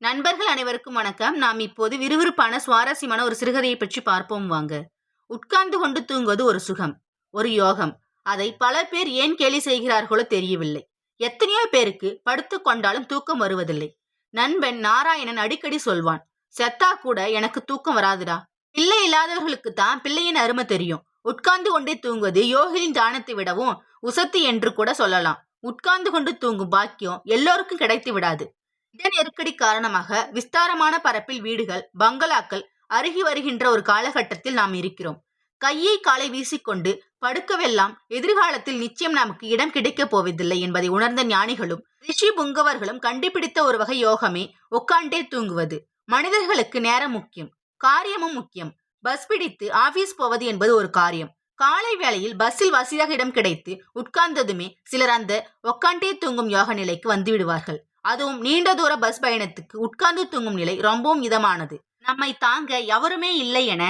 நண்பர்கள் அனைவருக்கும் வணக்கம். நாம் இப்போது விறுவிறுப்பான சுவாரஸ்யமான ஒரு சிறுகதையை பற்றி பார்ப்போம் வாங்க. உட்கார்ந்து கொண்டு தூங்குவது ஒரு சுகம், ஒரு யோகம். அதை பல பேர் ஏன் கேலி செய்கிறார்களோ தெரியவில்லை. எத்தனையோ பேருக்கு படுத்து கொண்டாலும் தூக்கம் வருவதில்லை. நண்பன் நாராயணன் அடிக்கடி சொல்வான், செத்தா கூட எனக்கு தூக்கம் வராதுடா. பிள்ளை இல்லாதவர்களுக்கு தான் பிள்ளையின் அருமை தெரியும். உட்கார்ந்து கொண்டே தூங்குவது யோகியின் தானத்தை விடவும் உசத்தி என்று கூட சொல்லலாம். உட்கார்ந்து கொண்டு தூங்கும் பாக்கியம் எல்லோருக்கும் கிடைத்து விடாது. இட நெருக்கடி காரணமாக விஸ்தாரமான பரப்பில் வீடுகள், பங்களாக்கள் அருகி வருகின்ற ஒரு காலகட்டத்தில் நாம் இருக்கிறோம். கையை காலை வீசிக்கொண்டு படுக்கவெல்லாம் எதிர்காலத்தில் நிச்சயம் நமக்கு இடம் கிடைக்கப் போவதில்லை என்பதை உணர்ந்த ஞானிகளும் ரிஷி புங்கவர்களும் கண்டுபிடித்த ஒரு வகை யோகமே உட்காண்டே தூங்குவது. மனிதர்களுக்கு நேரம் முக்கியம், காரியமும் முக்கியம். பஸ் பிடித்து ஆபீஸ் போவது என்பது ஒரு காரியம். காலை வேளையில் பஸ்ஸில் வசதியாக இடம் கிடைத்து உட்கார்ந்ததுமே சிலர் அந்த உட்காண்டே தூங்கும் யோக நிலைக்கு வந்து விடுவார்கள். அதுவும் நீண்ட தூர பஸ் பயணத்துக்கு உட்கார்ந்து தூங்கும் நிலை ரொம்பவும் இதமானது. நம்மை தாங்க எவருமே இல்லை என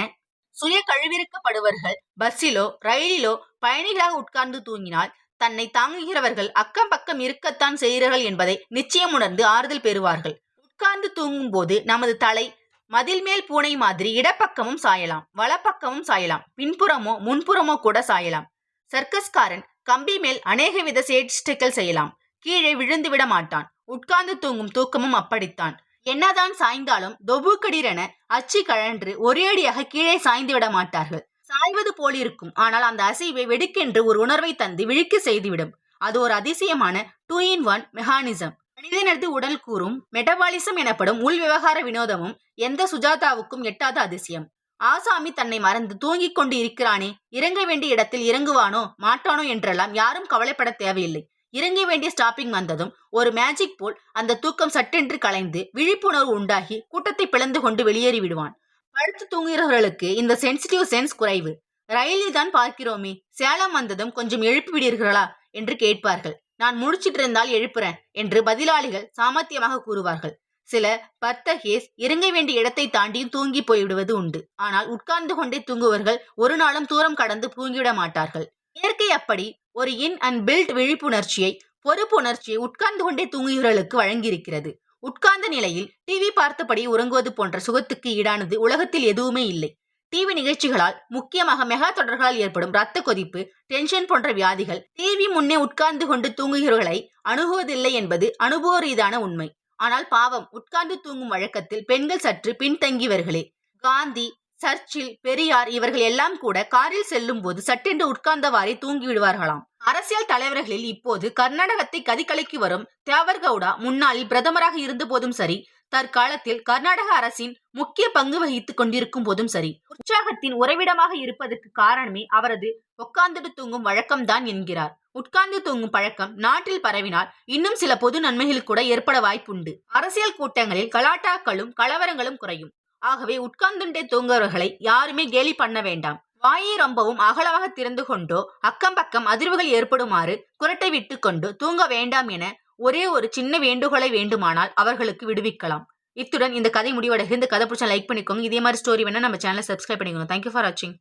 சுய கழுவிருக்கப்படுவர்கள் பஸ்ஸிலோ ரயிலிலோ பயணிகளாக உட்கார்ந்து தூங்கினால் தன்னை தாங்குகிறவர்கள் அக்கம் பக்கம் இருக்கத்தான் செய்கிறார்கள் என்பதை நிச்சயம் உணர்ந்து ஆறுதல் பெறுவார்கள். உட்கார்ந்து தூங்கும் போது நமது தலை மதில் மேல் பூனை மாதிரி இடப்பக்கமும் சாயலாம், வலப்பக்கமும் சாயலாம், பின்புறமோ முன்புறமோ கூட சாயலாம். சர்க்கஸ்காரன் கம்பி மேல் அநேக வித சேஷ்டைகள் செய்யலாம், கீழே விழுந்து விட மாட்டான். உட்கார்ந்து தூங்கும் தூக்கமும் அப்படித்தான். என்னதான் சாய்ந்தாலும் தொபுக்கடிரென அச்சி கழன்று ஒரேடியாக கீழே சாய்ந்து விட மாட்டார்கள். சாய்வது போலிருக்கும், ஆனால் அந்த அசைவை வெடுக்கென்று ஒரு உணர்வை தந்து விழிக்க செய்துவிடும். அது ஒரு அதிசயமான 2-in-1 மெக்கானிசம். மனிதனது உடல் கூறும் மெட்டபாலிசம் எனப்படும் உள் விவகார வினோதமும் எந்த சுஜாதாவுக்கும் எட்டாத அதிசயம். ஆசாமி தன்னை மறந்து தூங்கிக் கொண்டு இருக்கிறானே, இறங்க வேண்டிய இடத்தில் இறங்குவானோ மாட்டானோ என்றெல்லாம் யாரும் கவலைப்பட தேவையில்லை. இறங்க வேண்டிய ஸ்டாப்பிங் வந்ததும் ஒரு மேஜிக் போல் அந்த தூக்கம் சட்டென்று கலைந்து விழிப்புணர்வு உண்டாகி கூட்டத்தை பிளந்து கொண்டு வெளியேறி விடுவான். படுத்து தூங்குகிறவர்களுக்கு இந்த சென்சிட்டிவ் சென்ஸ் குறைவு. ரயிலில் தான் பார்க்கிறோமே, சேலம் வந்ததும் கொஞ்சம் எழுப்பி விடுகிறீர்களா என்று கேட்பார்கள். நான் முடிச்சிட்டு இருந்தால் எழுப்புறேன் என்று பதிலாளிகள் சாமர்த்தியமாக கூறுவார்கள். சில பர்த்தகேஸ் இறங்க வேண்டிய இடத்தை தாண்டியும் தூங்கி போய்விடுவது உண்டு. ஆனால் உட்கார்ந்து கொண்டே தூங்குவர்கள் ஒரு நாளும் தூரம் கடந்து தூங்கிவிட மாட்டார்கள். இயற்கை அப்படி ஒரு இன் அண்ட் பில்ட் விழிப்புணர்ச்சியை, பொறுப்புணர்ச்சியை உட்கார்ந்து கொண்டே தூங்குகிறவர்களுக்கு வழங்கியிருக்கிறது. உட்கார்ந்த நிலையில் டிவி பார்த்தபடி உறங்குவது போன்ற சுகத்துக்கு ஈடானது உலகத்தில் எதுவுமே இல்லை. டிவி நிகழ்ச்சிகளால், முக்கியமாக மெகா தொடர்களால் ஏற்படும் இரத்த கொதிப்பு, டென்ஷன் போன்ற வியாதிகள் டிவி முன்னே உட்கார்ந்து கொண்டு தூங்குகிறவர்களை அணுகுவதில்லை என்பது அனுபவ ரீதியான உண்மை. ஆனால் பாவம், உட்கார்ந்து தூங்கும் வழக்கத்தில் பெண்கள் சற்று பின்தங்கியவர்களே. காந்தி, சர்ச்சில், பெரியார் இவர்கள் எல்லாம் கூட காரில் செல்லும் போது சட்டென்று உட்கார்ந்தவாறே தூங்கி விடுவார்களாம். அரசியல் தலைவர்களில் இப்போது கர்நாடகத்தை கதிகலைக்கு வரும் தேவர்கவுடா முன்னாளில் பிரதமராக இருந்த போதும் சரி, தற்காலத்தில் கர்நாடக அரசின் முக்கிய பங்கு வகித்துக் கொண்டிருக்கும் போதும் சரி, உற்சாகத்தின் உறைவிடமாக இருப்பதற்கு காரணமே அவரது உட்கார்ந்து தூங்கும் வழக்கம்தான் என்கிறார். உட்கார்ந்து தூங்கும் பழக்கம் நாட்டில் பரவினால் இன்னும் சில பொது நன்மைகள் கூட ஏற்பட வாய்ப்புண்டு. அரசியல் கூட்டங்களில் கலாட்டாக்களும் கலவரங்களும் குறையும். ஆகவே உட்கார்ந்துண்டே தூங்குறவர்களை யாருமே கேலி பண்ண வேண்டாம். வாயை ரொம்பவும் அகலமாக திறந்து கொண்டோ அக்கம் பக்கம் அதிர்வுகள் ஏற்படுமாறு குரட்டை விட்டு கொண்டு தூங்க வேண்டாம் என ஒரே ஒரு சின்ன வேண்டுகோளை வேண்டுமானால் அவர்களுக்கு விடுவிக்கலாம். இத்துடன் இந்த கதை முடிவடைகிறது. இந்த கதை பிடிச்சா லைக் பண்ணிக்கோங்க. இதே மாதிரி ஸ்டோரி வேணா நம்ம சேனலை சப்ஸ்கிரைப் பண்ணிக்கோங்க. தேங்க்யூ ஃபார் வாட்சிங்.